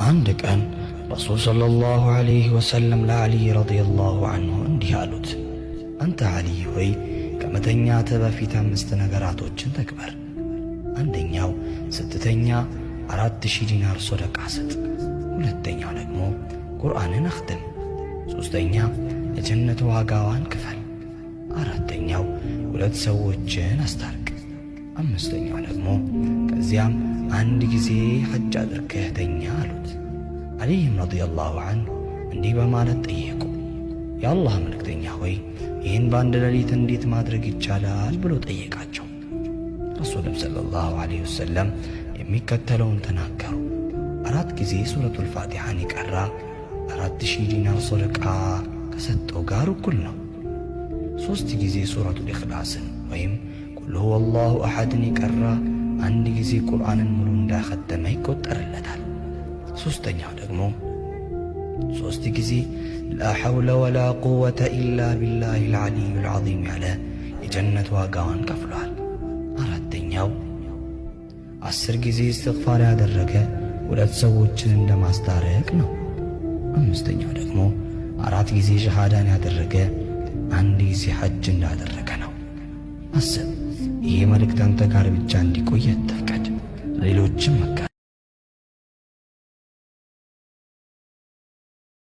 አንድ ቀን ረሱል ሰለላሁ ዐለይሂ ወሰለም ለዓሊ ረዲየላሁ ዐንሁ እንዲህ አሉት፣ አንተ ዓሊ ሆይ ከመተኛትህ በፊት 5 ነገራቶችን ተግበር። አንደኛው ስትተኛ 4000 ዲናር ሶደቃ ስጥ። ሁለተኛው ደግሞ ቁርአንን አኽትም። ሦስተኛ የጀነት ዋጋዋን ክፈል። አራተኛው 2 ሰዎችን አስታርቅ። አምስተኛው ደግሞ ከዚያም 1 ጊዜ ሐጅ አድርገህ ተኛ አሉት። ዓሊይም ረዲየላሁ ዐንሁ እንዲህ በማለት ጠየቁ፣ የአላህ መልእክተኛ ሆይ ይህን በአንድ ሌሊት እንዴት ማድረግ ይቻላል ብሎ ጠየቃቸው። ረሱልም ሰለላሁ ዐለይሂ ወሰለም የሚከተለውን ተናገሩ። 4 ጊዜ ሱረቱል ፋቲሓን የቀራ 4000 ዲናር ሶደቃ ከሰጠው ጋር እኩል ነው። 3 ጊዜ ሱረቱል ኢኽላስን ወይም ቁል ሁወላሁ አሐድን የቀራ 1 ጊዜ ቁርአንን ሙሉ እንዳኸተመ ይቆጠርለታል። ሦስተኛው ደግሞ 3 ጊዜ ላ ሐውለ ወላ ቁወተ ኢላ ቢላሂል ዐሊይዩል ዐዚም ያለ የጀነት ዋጋዋን ከፍሏል። አራተኛው 10 ጊዜ እስትግፋር ያደረገ 2 ሰዎችን እንደማስታረቅ ነው። አምስተኛው ደግሞ 4 ጊዜ ሸሃዳን ያደረገ 1 ጊዜ ሐጅ እንዳደረገ ነው። አስብ፣ ይህ መልእክት አንተ ጋር ብቻ እንዲቆይ አትፍቀድ፣ ሌሎችም መካ